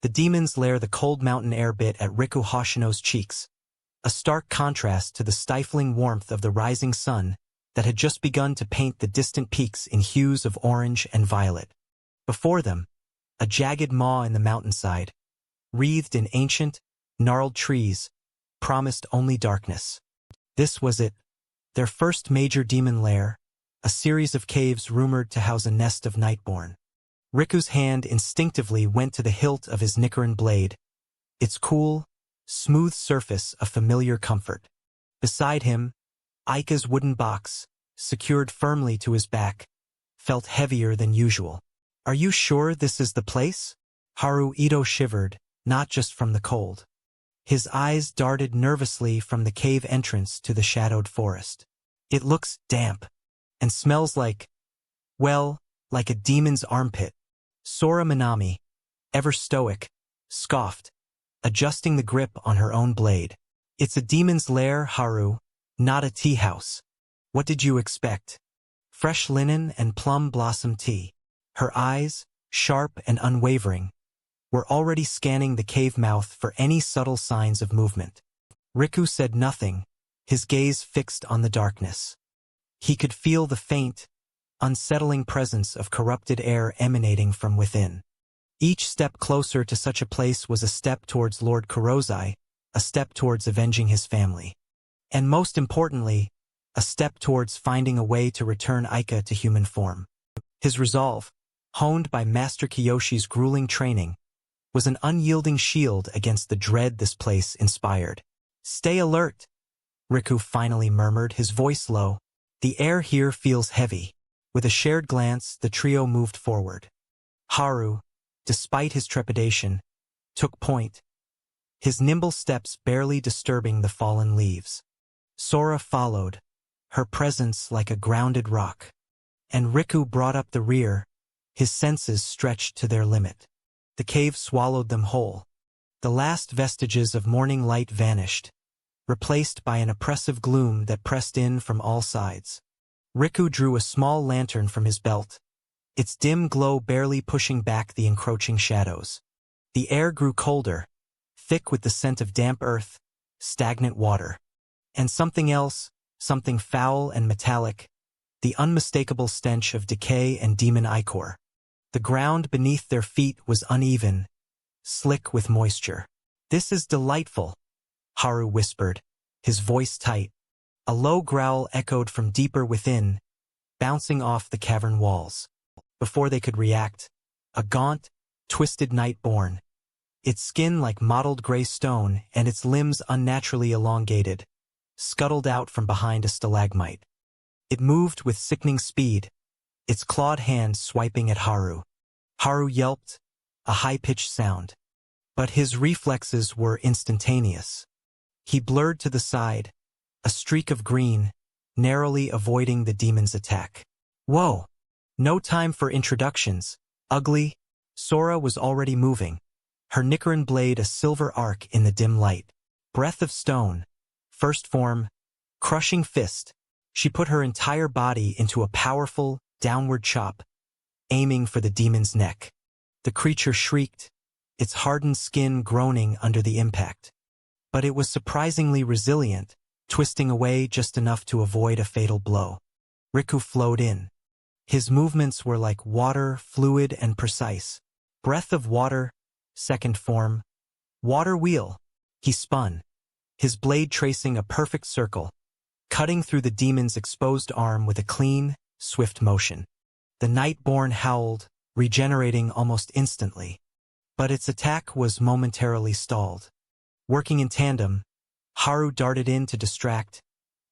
The demon's lair. The cold mountain air bit at Riku Hoshino's cheeks, a stark contrast to the stifling warmth of the rising sun that had just begun to paint the distant peaks in hues of orange and violet. Before them, a jagged maw in the mountainside, wreathed in ancient, gnarled trees, promised only darkness. This was it, their first major demon lair, a series of caves rumored to house a nest of Nightborn. Riku's hand instinctively went to the hilt of his Nichiren blade, its cool, smooth surface a familiar comfort. Beside him, Aika's wooden box, secured firmly to his back, felt heavier than usual. "Are you sure this is the place?" Haru Ito shivered, not just from the cold. His eyes darted nervously from the cave entrance to the shadowed forest. "It looks damp, and smells like, well, like a demon's armpit." Sora Minami, ever stoic, scoffed, adjusting the grip on her own blade. "It's a demon's lair, Haru, not a tea house. What did you expect? Fresh linen and plum blossom tea." Her eyes, sharp and unwavering, were already scanning the cave mouth for any subtle signs of movement. Riku said nothing, his gaze fixed on the darkness. He could feel the faint, unsettling presence of corrupted air emanating from within. Each step closer to such a place was a step towards Lord Kurozai, a step towards avenging his family. And most importantly, a step towards finding a way to return Aika to human form. His resolve, honed by Master Kiyoshi's grueling training, was an unyielding shield against the dread this place inspired. "Stay alert," Riku finally murmured, his voice low. "The air here feels heavy." With a shared glance, the trio moved forward. Haru, despite his trepidation, took point, his nimble steps barely disturbing the fallen leaves. Sora followed, her presence like a grounded rock. And Riku brought up the rear, his senses stretched to their limit. The cave swallowed them whole. The last vestiges of morning light vanished, replaced by an oppressive gloom that pressed in from all sides. Riku drew a small lantern from his belt, its dim glow barely pushing back the encroaching shadows. The air grew colder, thick with the scent of damp earth, stagnant water. And something else, something foul and metallic, the unmistakable stench of decay and demon ichor. The ground beneath their feet was uneven, slick with moisture. "This is delightful," Haru whispered, his voice tight. A low growl echoed from deeper within, bouncing off the cavern walls. Before they could react, a gaunt, twisted Nightborn, its skin like mottled gray stone and its limbs unnaturally elongated, scuttled out from behind a stalagmite. It moved with sickening speed, its clawed hand swiping at Haru. Haru yelped, a high-pitched sound. But his reflexes were instantaneous. He blurred to the side, a streak of green, narrowly avoiding the demon's attack. "Whoa! No time for introductions, ugly." Sora was already moving, her Nichiren blade a silver arc in the dim light. Breath of stone, first form, crushing fist. She put her entire body into a powerful, downward chop, aiming for the demon's neck. The creature shrieked, its hardened skin groaning under the impact. But it was surprisingly resilient, twisting away just enough to avoid a fatal blow. Riku flowed in. His movements were like water, fluid and precise. Breath of water, second form, water wheel. He spun, his blade tracing a perfect circle, cutting through the demon's exposed arm with a clean, swift motion. The Nightborn howled, regenerating almost instantly. But its attack was momentarily stalled. Working in tandem, Haru darted in to distract.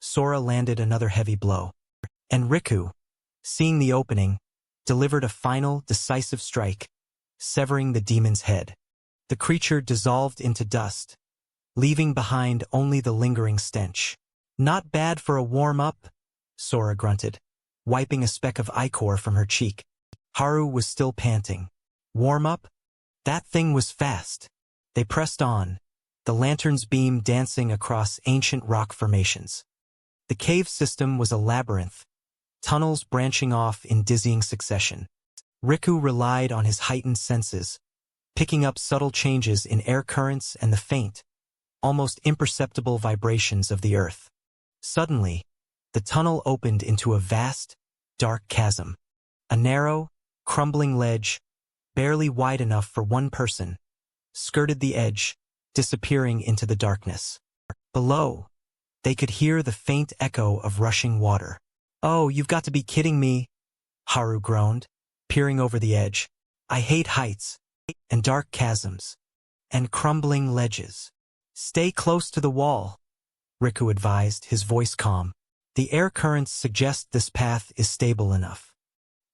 Sora landed another heavy blow. And Riku, seeing the opening, delivered a final, decisive strike, severing the demon's head. The creature dissolved into dust, leaving behind only the lingering stench. "Not bad for a warm-up," Sora grunted, wiping a speck of ichor from her cheek. Haru was still panting. "Warm-up? That thing was fast." They pressed on, the lantern's beam dancing across ancient rock formations. The cave system was a labyrinth, tunnels branching off in dizzying succession. Riku relied on his heightened senses, picking up subtle changes in air currents and the faint, almost imperceptible vibrations of the earth. Suddenly, the tunnel opened into a vast, dark chasm. A narrow, crumbling ledge, barely wide enough for one person, skirted the edge, disappearing into the darkness. Below, they could hear the faint echo of rushing water. "Oh, you've got to be kidding me," Haru groaned, peering over the edge. "I hate heights, and dark chasms, and crumbling ledges." "Stay close to the wall," Riku advised, his voice calm. "The air currents suggest this path is stable enough.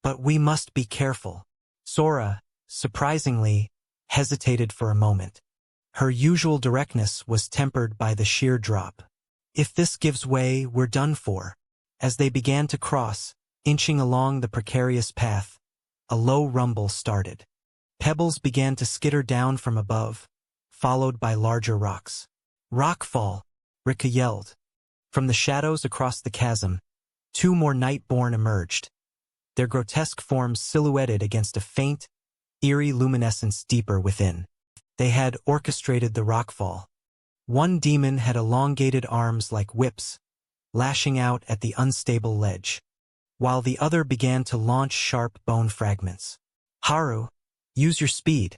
But we must be careful." Sora, surprisingly, hesitated for a moment. Her usual directness was tempered by the sheer drop. "If this gives way, we're done for." As they began to cross, inching along the precarious path, a low rumble started. Pebbles began to skitter down from above, followed by larger rocks. "Rockfall!" Riku yelled. From the shadows across the chasm, 2 more Nightborn emerged, their grotesque forms silhouetted against a faint, eerie luminescence deeper within. They had orchestrated the rockfall. One demon had elongated arms like whips, lashing out at the unstable ledge, while the other began to launch sharp bone fragments. "Haru, use your speed.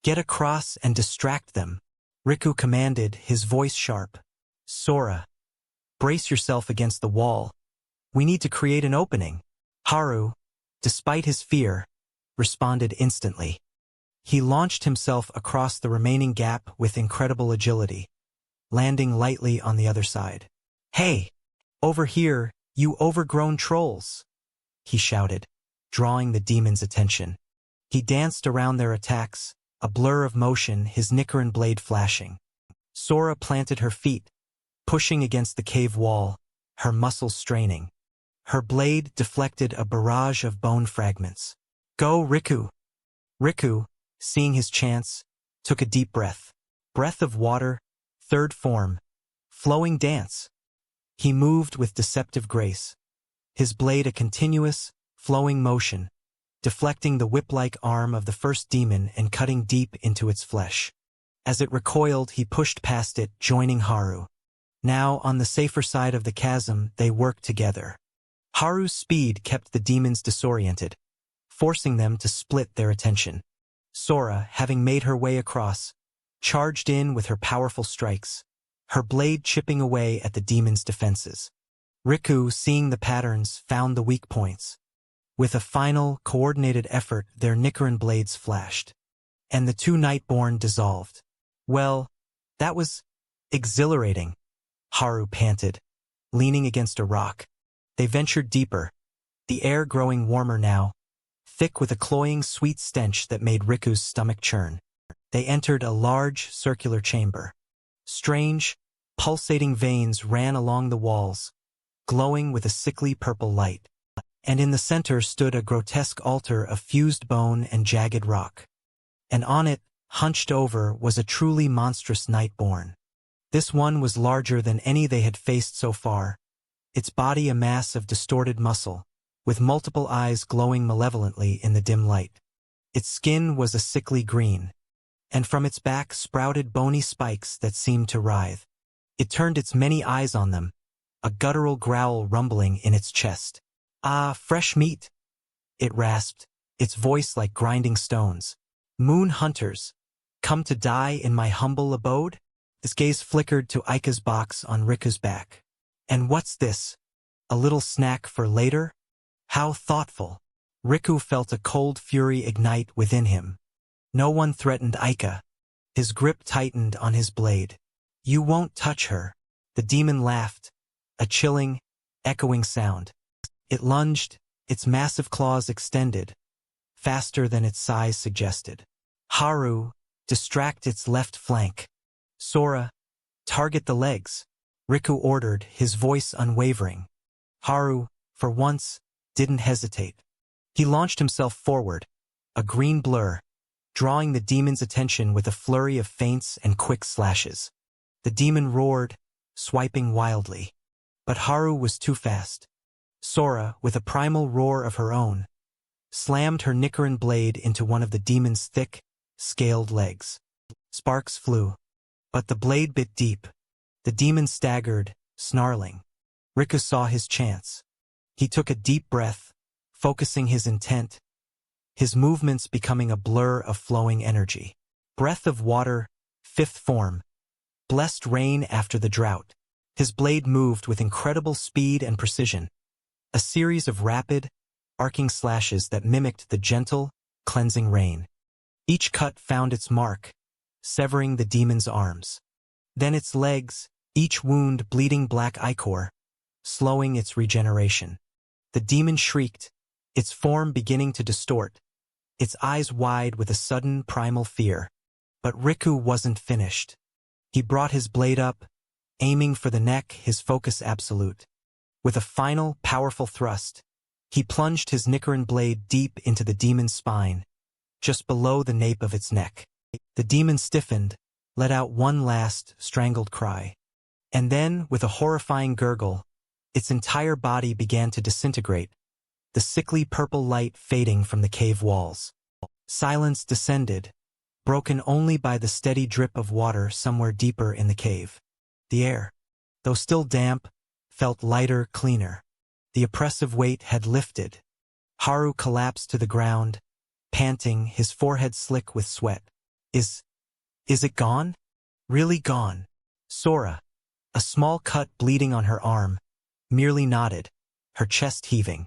Get across and distract them," Riku commanded, his voice sharp. "Sora, brace yourself against the wall. We need to create an opening." Haru, despite his fear, responded instantly. He launched himself across the remaining gap with incredible agility, landing lightly on the other side. "Hey! Over here, you overgrown trolls!" he shouted, drawing the demons' attention. He danced around their attacks, a blur of motion, his Nichiren blade flashing. Sora planted her feet, pushing against the cave wall, her muscles straining. Her blade deflected a barrage of bone fragments. "Go, Riku!" Riku, seeing his chance, took a deep breath. Breath of water, third form, flowing dance. He moved with deceptive grace, his blade a continuous, flowing motion, deflecting the whip-like arm of the first demon and cutting deep into its flesh. As it recoiled, he pushed past it, joining Haru. Now, on the safer side of the chasm, they worked together. Haru's speed kept the demons disoriented, forcing them to split their attention. Sora, having made her way across, charged in with her powerful strikes, her blade chipping away at the demons' defenses. Riku, seeing the patterns, found the weak points. With a final, coordinated effort, their Nichiren blades flashed, and the 2 Nightborn dissolved. "Well, that was exhilarating," Haru panted, leaning against a rock. They ventured deeper, the air growing warmer now, thick with a cloying sweet stench that made Riku's stomach churn. They entered a large, circular chamber. Strange, pulsating veins ran along the walls, glowing with a sickly purple light. And in the center stood a grotesque altar of fused bone and jagged rock. And on it, hunched over, was a truly monstrous Nightborn. This one was larger than any they had faced so far, its body a mass of distorted muscle, with multiple eyes glowing malevolently in the dim light. Its skin was a sickly green, and from its back sprouted bony spikes that seemed to writhe. It turned its many eyes on them, a guttural growl rumbling in its chest. "Ah, fresh meat," it rasped, its voice like grinding stones. "Moon hunters, come to die in my humble abode?" His gaze flickered to Aika's box on Riku's back. "And what's this? A little snack for later? How thoughtful." Riku felt a cold fury ignite within him. No one threatened Aika. His grip tightened on his blade. "You won't touch her." The demon laughed, a chilling, echoing sound. It lunged, its massive claws extended, faster than its size suggested. "Haru, distract its left flank." "Sora, target the legs," Riku ordered, his voice unwavering. Haru, for once, didn't hesitate. He launched himself forward, a green blur, drawing the demon's attention with a flurry of feints and quick slashes. The demon roared, swiping wildly. But Haru was too fast. Sora, with a primal roar of her own, slammed her Nichiren blade into one of the demon's thick, scaled legs. Sparks flew, but the blade bit deep. The demon staggered, snarling. Riku saw his chance. He took a deep breath, focusing his intent, his movements becoming a blur of flowing energy. Breath of water, fifth form. Blessed rain after the drought. His blade moved with incredible speed and precision. A series of rapid, arcing slashes that mimicked the gentle, cleansing rain. Each cut found its mark, severing the demon's arms. Then its legs, each wound bleeding black ichor, slowing its regeneration. The demon shrieked, its form beginning to distort, its eyes wide with a sudden primal fear. But Riku wasn't finished. He brought his blade up, aiming for the neck, his focus absolute. With a final, powerful thrust, he plunged his Nichiren blade deep into the demon's spine, just below the nape of its neck. The demon stiffened, let out one last, strangled cry. And then, with a horrifying gurgle, its entire body began to disintegrate, the sickly purple light fading from the cave walls. Silence descended, broken only by the steady drip of water somewhere deeper in the cave. The air, though still damp, felt lighter, cleaner. The oppressive weight had lifted. Haru collapsed to the ground, panting, his forehead slick with sweat. Is it gone? Really gone? Sora, a small cut bleeding on her arm, merely nodded, her chest heaving.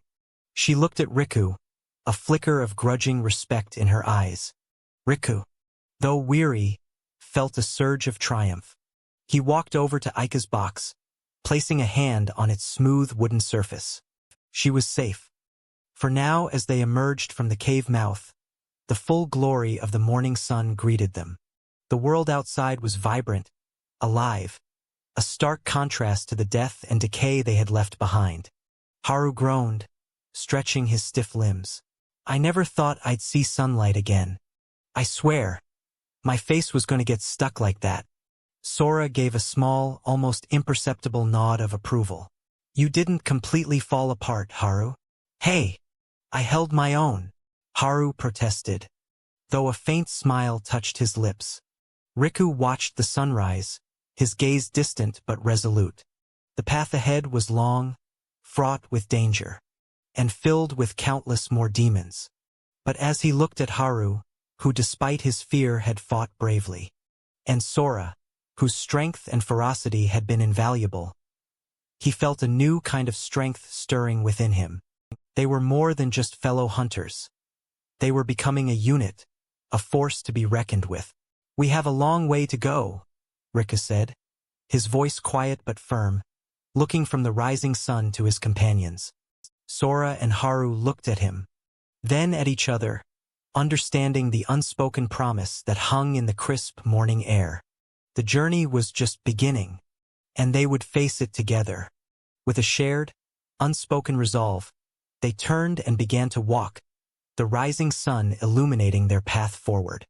She looked at Riku, a flicker of grudging respect in her eyes. Riku, though weary, felt a surge of triumph. He walked over to Aika's box, placing a hand on its smooth wooden surface. She was safe. For now, as they emerged from the cave mouth, the full glory of the morning sun greeted them. The world outside was vibrant, alive, a stark contrast to the death and decay they had left behind. Haru groaned, stretching his stiff limbs. I never thought I'd see sunlight again. I swear, my face was going to get stuck like that. Sora gave a small, almost imperceptible nod of approval. You didn't completely fall apart, Haru. Hey, I held my own, Haru protested, though a faint smile touched his lips. Riku watched the sunrise, his gaze distant but resolute. The path ahead was long, fraught with danger, and filled with countless more demons. But as he looked at Haru, who despite his fear had fought bravely, and Sora, whose strength and ferocity had been invaluable, he felt a new kind of strength stirring within him. They were more than just fellow hunters. They were becoming a unit, a force to be reckoned with. We have a long way to go, Riku said, his voice quiet but firm, looking from the rising sun to his companions. Sora and Haru looked at him, then at each other, understanding the unspoken promise that hung in the crisp morning air. The journey was just beginning, and they would face it together. With a shared, unspoken resolve, they turned and began to walk, the rising sun illuminating their path forward.